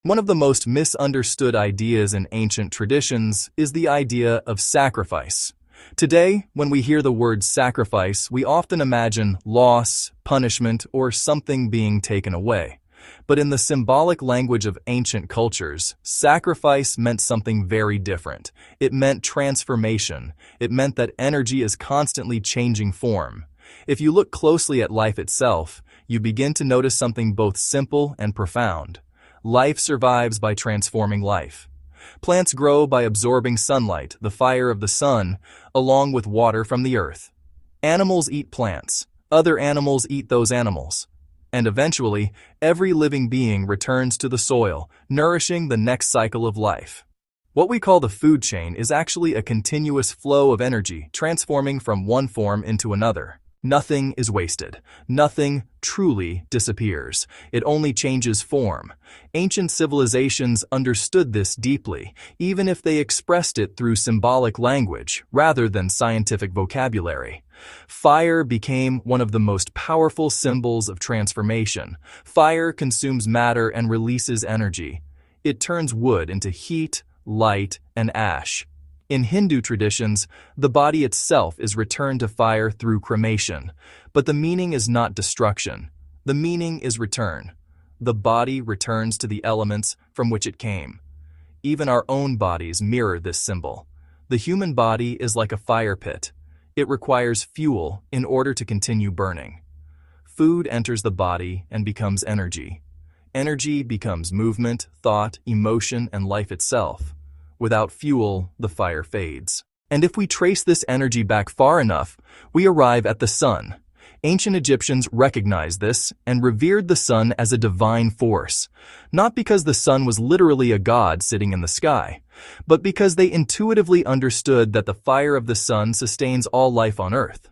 One of the most misunderstood ideas in ancient traditions is the idea of sacrifice. Today, when we hear the word sacrifice, we often imagine loss, punishment, or something being taken away. But in the symbolic language of ancient cultures, sacrifice meant something very different. It meant transformation. It meant that energy is constantly changing form. If you look closely at life itself, you begin to notice something both simple and profound. Life survives by transforming life. Plants grow by absorbing sunlight, the fire of the sun, along with water from the earth. Animals eat plants. Other animals eat those animals. And eventually, every living being returns to the soil, nourishing the next cycle of life. What we call the food chain is actually a continuous flow of energy, transforming from one form into another. Nothing is wasted. Nothing truly disappears. It only changes form. Ancient civilizations understood this deeply, even if they expressed it through symbolic language rather than scientific vocabulary. Fire became one of the most powerful symbols of transformation. Fire consumes matter and releases energy. It turns wood into heat, light, and ash. In Hindu traditions, the body itself is returned to fire through cremation, but the meaning is not destruction. The meaning is return. The body returns to the elements from which it came. Even our own bodies mirror this symbol. The human body is like a fire pit. It requires fuel in order to continue burning. Food enters the body and becomes energy. Energy becomes movement, thought, emotion, and life itself. Without fuel, the fire fades. And if we trace this energy back far enough, we arrive at the sun. Ancient Egyptians recognized this and revered the sun as a divine force, not because the sun was literally a god sitting in the sky, but because they intuitively understood that the fire of the sun sustains all life on Earth.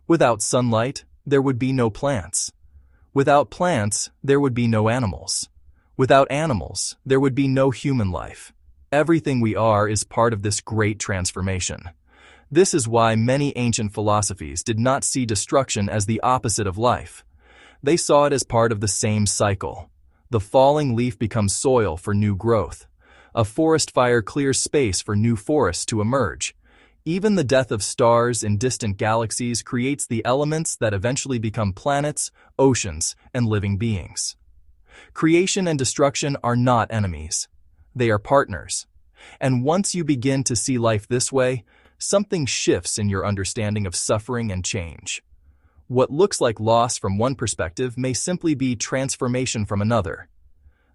Without sunlight, there would be no plants. Without plants, there would be no animals. Without animals, there would be no human life. Everything we are is part of this great transformation. This is why many ancient philosophies did not see destruction as the opposite of life. They saw it as part of the same cycle. The falling leaf becomes soil for new growth. A forest fire clears space for new forests to emerge. Even the death of stars in distant galaxies creates the elements that eventually become planets, oceans, and living beings. Creation and destruction are not enemies. They are partners. And once you begin to see life this way, something shifts in your understanding of suffering and change. What looks like loss from one perspective may simply be transformation from another.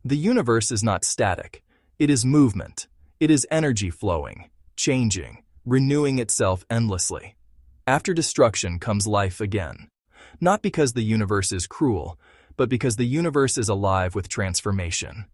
The universe is not static. It is movement. It is energy flowing, changing, renewing itself endlessly. After destruction comes life again. Not because the universe is cruel, but because the universe is alive with transformation.